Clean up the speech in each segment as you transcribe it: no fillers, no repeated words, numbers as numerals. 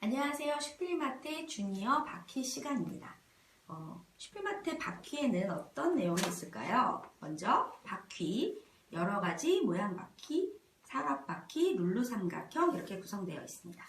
안녕하세요. 슈필마트의 주니어 바퀴 시간입니다. 슈필마트 바퀴에는 어떤 내용이 있을까요? 먼저 바퀴, 여러 가지 모양 바퀴, 사각 바퀴, 룰루 삼각형 이렇게 구성되어 있습니다.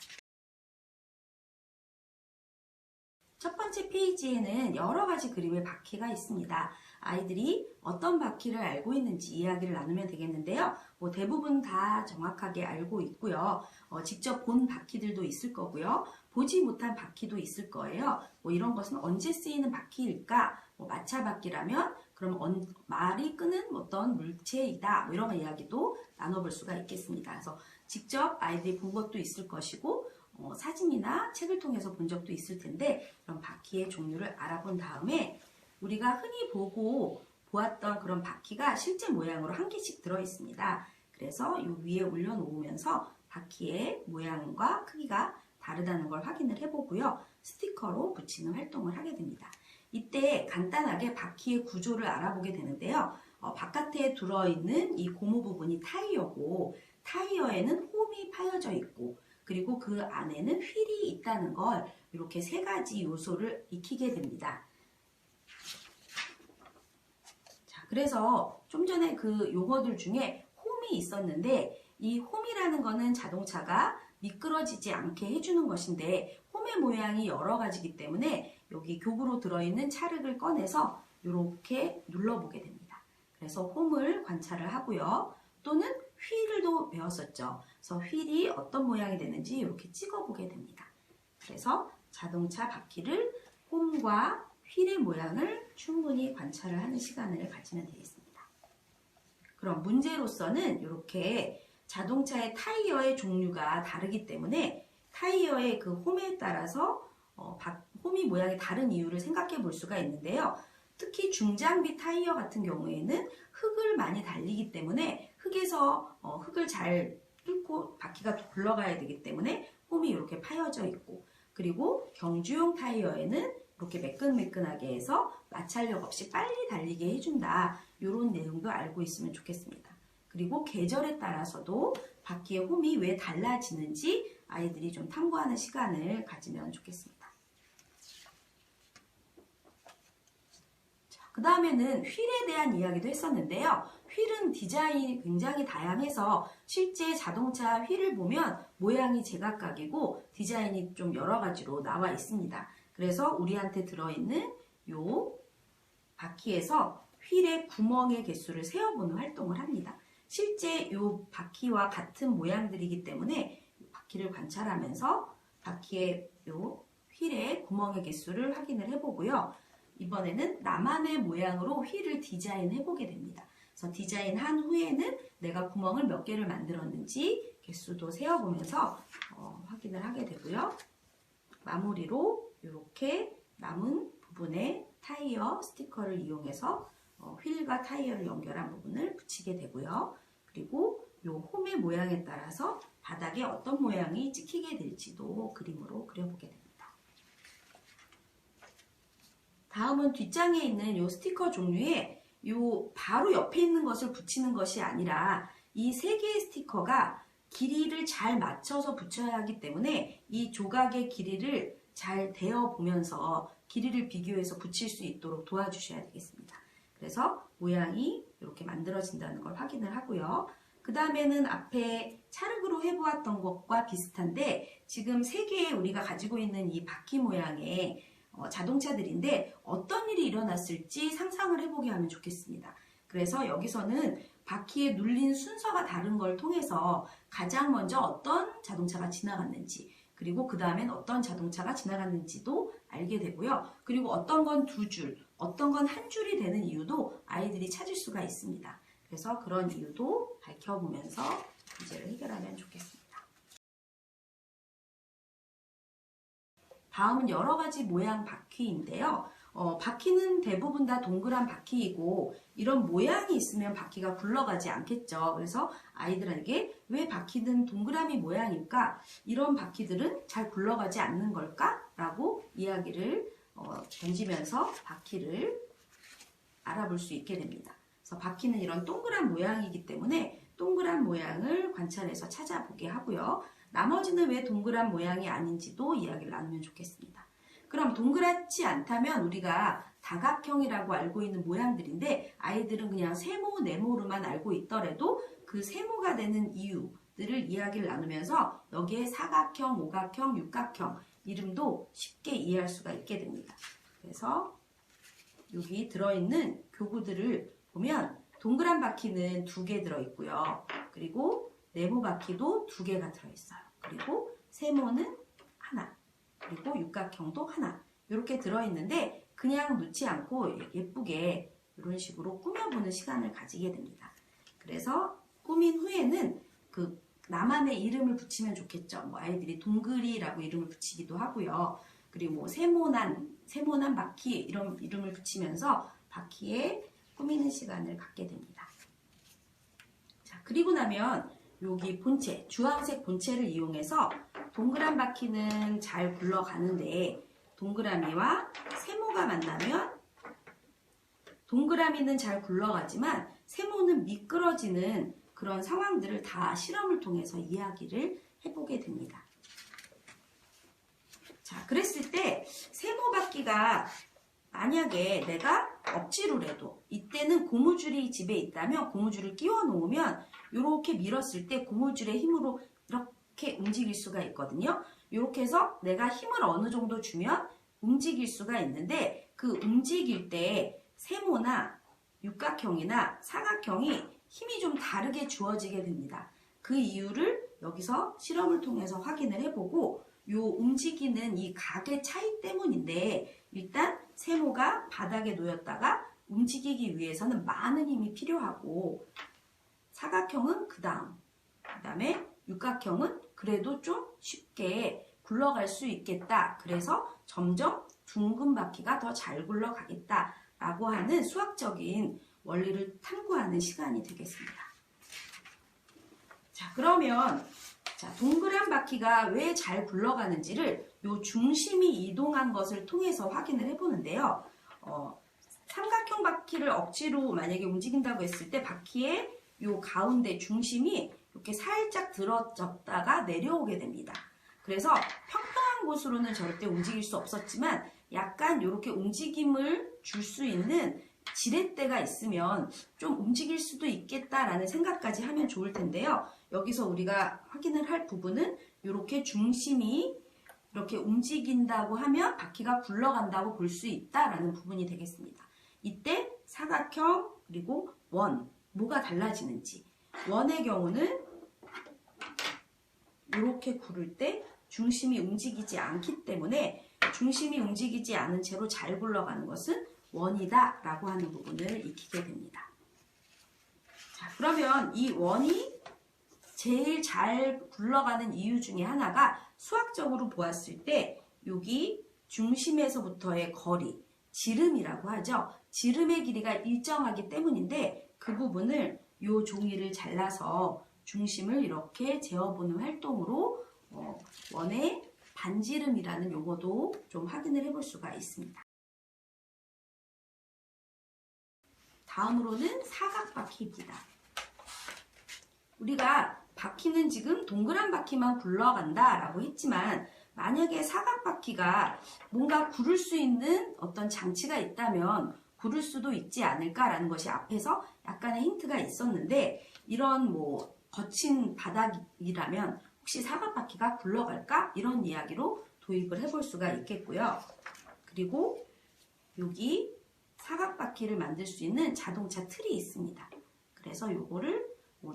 첫 번째 페이지에는 여러 가지 그림의 바퀴가 있습니다. 아이들이 어떤 바퀴를 알고 있는지 이야기를 나누면 되겠는데요. 대부분 다 정확하게 알고 있고요. 직접 본 바퀴들도 있을 거고요. 보지 못한 바퀴도 있을 거예요. 이런 것은 언제 쓰이는 바퀴일까? 마차 바퀴라면 그럼 말이 끄는 어떤 물체이다. 이런 이야기도 나눠볼 수가 있겠습니다. 그래서 직접 아이들이 본 것도 있을 것이고 사진이나 책을 통해서 본 적도 있을 텐데 그런 바퀴의 종류를 알아본 다음에 우리가 흔히 보았던 그런 바퀴가 실제 모양으로 한 개씩 들어 있습니다. 그래서 이 위에 올려놓으면서 바퀴의 모양과 크기가 다르다는 걸 확인을 해보고요. 스티커로 붙이는 활동을 하게 됩니다. 이때 간단하게 바퀴의 구조를 알아보게 되는데요. 바깥에 들어있는 이 고무 부분이 타이어고 타이어에는 홈이 파여져 있고 그리고 그 안에는 휠이 있다는 걸 이렇게 세 가지 요소를 익히게 됩니다. 자, 그래서 좀 전에 그 용어들 중에 홈이 있었는데 이 홈이라는 거는 자동차가 미끄러지지 않게 해주는 것인데 홈의 모양이 여러 가지이기 때문에 여기 교부로 들어있는 찰흙을 꺼내서 이렇게 눌러보게 됩니다. 그래서 홈을 관찰을 하고요. 또는 휠도 배웠었죠. 그래서 휠이 어떤 모양이 되는지 이렇게 찍어보게 됩니다. 그래서 자동차 바퀴를 홈과 휠의 모양을 충분히 관찰을 하는 시간을 가지면 되겠습니다. 그럼 문제로서는 이렇게 자동차의 타이어의 종류가 다르기 때문에 타이어의 그 홈에 따라서 홈이 모양이 다른 이유를 생각해 볼 수가 있는데요. 특히 중장비 타이어 같은 경우에는 흙을 많이 달리기 때문에 흙에서 흙을 잘 뚫고 바퀴가 굴러가야 되기 때문에 홈이 이렇게 파여져 있고 그리고 경주용 타이어에는 이렇게 매끈매끈하게 해서 마찰력 없이 빨리 달리게 해준다. 이런 내용도 알고 있으면 좋겠습니다. 그리고 계절에 따라서도 바퀴의 홈이 왜 달라지는지 아이들이 좀 탐구하는 시간을 가지면 좋겠습니다. 그 다음에는 휠에 대한 이야기도 했었는데요. 휠은 디자인이 굉장히 다양해서 실제 자동차 휠을 보면 모양이 제각각이고 디자인이 좀 여러 가지로 나와 있습니다. 그래서 우리한테 들어있는 요 바퀴에서 휠의 구멍의 개수를 세어보는 활동을 합니다. 실제 요 바퀴와 같은 모양들이기 때문에 바퀴를 관찰하면서 바퀴의 요 휠의 구멍의 개수를 확인을 해보고요. 이번에는 나만의 모양으로 휠을 디자인해보게 됩니다. 그래서 디자인한 후에는 내가 구멍을 몇 개를 만들었는지 개수도 세어보면서 확인을 하게 되고요. 마무리로 이렇게 남은 부분에 타이어 스티커를 이용해서 휠과 타이어를 연결한 부분을 붙이게 되고요. 그리고 이 홈의 모양에 따라서 바닥에 어떤 모양이 찍히게 될지도 그림으로 그려보게 됩니다. 다음은 뒷장에 있는 이 스티커 종류에 바로 옆에 있는 것을 붙이는 것이 아니라 이 세 개의 스티커가 길이를 잘 맞춰서 붙여야 하기 때문에 이 조각의 길이를 잘 대어 보면서 길이를 비교해서 붙일 수 있도록 도와주셔야 되겠습니다. 그래서 모양이 이렇게 만들어진다는 걸 확인을 하고요. 그 다음에는 앞에 찰흙으로 해보았던 것과 비슷한데 지금 세 개의 우리가 가지고 있는 이 바퀴 모양의 자동차들인데 어떤 일이 일어났을지 상상을 해보게 하면 좋겠습니다. 그래서 여기서는 바퀴에 눌린 순서가 다른 걸 통해서 가장 먼저 어떤 자동차가 지나갔는지 그리고 그 다음엔 어떤 자동차가 지나갔는지도 알게 되고요. 그리고 어떤 건 두 줄, 어떤 건 한 줄이 되는 이유도 아이들이 찾을 수가 있습니다. 그래서 그런 이유도 밝혀보면서 문제를 해결하면 좋겠습니다. 다음은 여러 가지 모양 바퀴인데요. 바퀴는 대부분 다 동그란 바퀴이고 이런 모양이 있으면 바퀴가 굴러가지 않겠죠. 그래서 아이들에게 왜 바퀴는 동그라미 모양일까? 이런 바퀴들은 잘 굴러가지 않는 걸까? 라고 이야기를 던지면서 바퀴를 알아볼 수 있게 됩니다. 그래서 바퀴는 이런 동그란 모양이기 때문에 동그란 모양을 관찰해서 찾아보게 하고요. 나머지는 왜 동그란 모양이 아닌지도 이야기를 나누면 좋겠습니다. 그럼 동그랗지 않다면 우리가 다각형이라고 알고 있는 모양들인데 아이들은 그냥 세모, 네모로만 알고 있더라도 그 세모가 되는 이유들을 이야기를 나누면서 여기에 사각형, 오각형, 육각형 이름도 쉽게 이해할 수가 있게 됩니다. 그래서 여기 들어있는 교구들을 보면 동그란 바퀴는 2개 들어있고요. 그리고 네모 바퀴도 2개가 들어있어요. 그리고 세모는 하나, 그리고 육각형도 하나 이렇게 들어있는데 그냥 놓지 않고 예쁘게 이런 식으로 꾸며보는 시간을 가지게 됩니다. 그래서 꾸민 후에는 그 나만의 이름을 붙이면 좋겠죠. 뭐 아이들이 동그리라고 이름을 붙이기도 하고요. 그리고 뭐 세모난 바퀴 이런 이름을 붙이면서 바퀴에 꾸미는 시간을 갖게 됩니다. 자, 그리고 나면 여기 본체, 주황색 본체를 이용해서 동그란 바퀴는 잘 굴러가는데 동그라미와 세모가 만나면 동그라미는 잘 굴러가지만 세모는 미끄러지는 그런 상황들을 다 실험을 통해서 이야기를 해보게 됩니다. 자, 그랬을 때 세모 바퀴가 만약에 내가 억지로라도 이때는 고무줄이 집에 있다면 고무줄을 끼워 놓으면 이렇게 밀었을 때 고무줄의 힘으로 이렇게 움직일 수가 있거든요. 이렇게 해서 내가 힘을 어느 정도 주면 움직일 수가 있는데 그 움직일 때 세모나 육각형이나 사각형이 힘이 좀 다르게 주어지게 됩니다. 그 이유를 여기서 실험을 통해서 확인을 해보고 요 움직이는 이 각의 차이 때문인데 일단 세모가 바닥에 놓였다가 움직이기 위해서는 많은 힘이 필요하고 사각형은 그 다음에 육각형은 그래도 좀 쉽게 굴러갈 수 있겠다. 그래서 점점 둥근 바퀴가 더 잘 굴러가겠다 라고 하는 수학적인 원리를 탐구하는 시간이 되겠습니다. 자, 그러면 동그란 바퀴가 왜 잘 굴러가는지를 요 중심이 이동한 것을 통해서 확인을 해보는데요. 삼각형 바퀴를 억지로 만약에 움직인다고 했을 때 바퀴의 요 가운데 중심이 이렇게 살짝 들어졌다가 내려오게 됩니다. 그래서 평평한 곳으로는 절대 움직일 수 없었지만 약간 이렇게 움직임을 줄 수 있는 지렛대가 있으면 좀 움직일 수도 있겠다라는 생각까지 하면 좋을 텐데요. 여기서 우리가 확인을 할 부분은 이렇게 중심이 이렇게 움직인다고 하면 바퀴가 굴러간다고 볼 수 있다라는 부분이 되겠습니다. 이때 사각형 그리고 원 뭐가 달라지는지 원의 경우는 이렇게 구를 때 중심이 움직이지 않기 때문에 중심이 움직이지 않은 채로 잘 굴러가는 것은 원이다 라고 하는 부분을 익히게 됩니다. 자, 그러면 이 원이 제일 잘 굴러가는 이유 중에 하나가 수학적으로 보았을 때 여기 중심에서부터의 거리, 지름이라고 하죠. 지름의 길이가 일정하기 때문인데 그 부분을 이 종이를 잘라서 중심을 이렇게 재어보는 활동으로 원의 반지름이라는 용어도 좀 확인을 해볼 수가 있습니다. 다음으로는 사각바퀴입니다. 우리가 바퀴는 지금 동그란 바퀴만 굴러간다 라고 했지만 만약에 사각바퀴가 뭔가 구를 수 있는 어떤 장치가 있다면 구를 수도 있지 않을까라는 것이 앞에서 약간의 힌트가 있었는데 이런 뭐 거친 바닥이라면 혹시 사각바퀴가 굴러갈까? 이런 이야기로 도입을 해볼 수가 있겠고요. 그리고 여기 사각바퀴를 만들 수 있는 자동차 틀이 있습니다. 그래서 요거를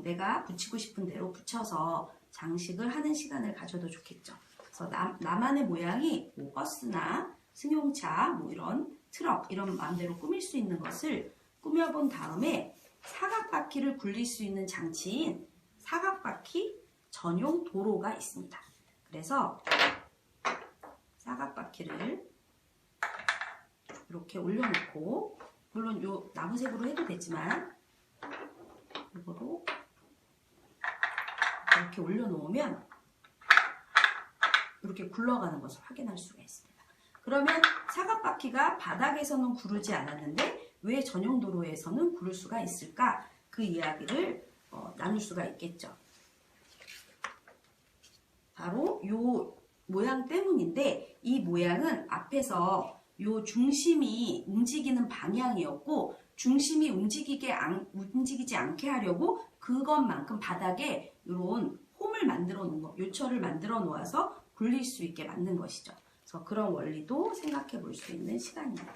내가 붙이고 싶은 대로 붙여서 장식을 하는 시간을 가져도 좋겠죠. 그래서 나만의 모양이 뭐 버스나 승용차, 뭐 이런 트럭 이런 마음대로 꾸밀 수 있는 것을 꾸며본 다음에 사각바퀴를 굴릴 수 있는 장치인 사각바퀴 전용 도로가 있습니다. 그래서 사각바퀴를 이렇게 올려놓고 물론 요 나무색으로 해도 되지만 이거로 이렇게 올려놓으면 이렇게 굴러가는 것을 확인할 수가 있습니다. 그러면 사각바퀴가 바닥에서는 구르지 않았는데 왜 전용 도로에서는 구를 수가 있을까? 그 이야기를 나눌 수가 있겠죠. 바로 요 모양 때문인데, 이 모양은 앞에서 요 중심이 움직이는 방향이었고, 중심이 움직이지 않게 하려고 그것만큼 바닥에 이런 홈을 만들어 놓은 거, 요철을 만들어 놓아서 굴릴 수 있게 만든 것이죠. 그래서 그런 원리도 생각해 볼 수 있는 시간입니다.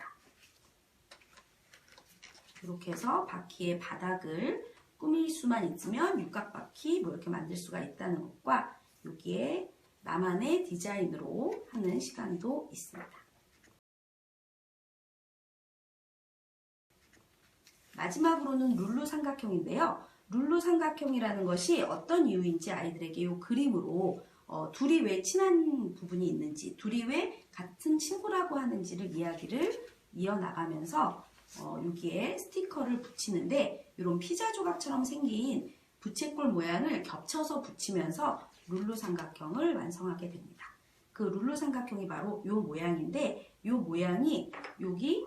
이렇게 해서 바퀴의 바닥을 꾸밀 수만 있으면 육각바퀴 뭐 이렇게 만들 수가 있다는 것과, 여기에 나만의 디자인으로 하는 시간도 있습니다. 마지막으로는 룰루 삼각형인데요. 룰루 삼각형이라는 것이 어떤 이유인지 아이들에게 이 그림으로 둘이 왜 친한 부분이 있는지, 둘이 왜 같은 친구라고 하는지를 이야기를 이어나가면서 여기에 스티커를 붙이는데, 이런 피자 조각처럼 생긴 부채꼴 모양을 겹쳐서 붙이면서 룰루 삼각형을 완성하게 됩니다. 그 룰루 삼각형이 바로 이 모양인데, 이 모양이 여기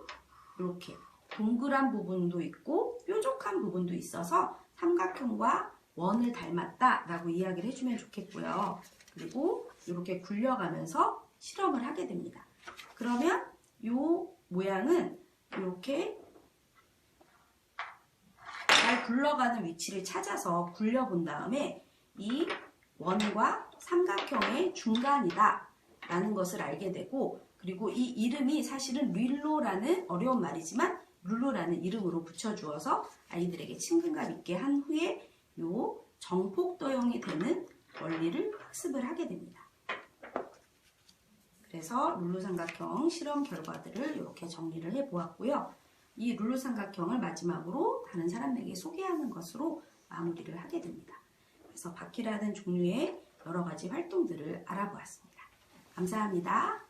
이렇게 동그란 부분도 있고 뾰족한 부분도 있어서 삼각형과 원을 닮았다 라고 이야기를 해주면 좋겠고요. 그리고 이렇게 굴려가면서 실험을 하게 됩니다. 그러면 이 모양은 이렇게 잘 굴러가는 위치를 찾아서 굴려본 다음에 이 원과 삼각형의 중간이다 라는 것을 알게 되고, 그리고 이 이름이 사실은 릴로라는 어려운 말이지만 룰루라는 이름으로 붙여주어서 아이들에게 친근감 있게 한 후에 요 정폭도형이 되는 원리를 학습을 하게 됩니다. 그래서 룰루 삼각형 실험 결과들을 이렇게 정리를 해 보았고요. 이 룰루 삼각형을 마지막으로 다른 사람에게 소개하는 것으로 마무리를 하게 됩니다. 그래서 바퀴라는 종류의 여러 가지 활동들을 알아보았습니다. 감사합니다.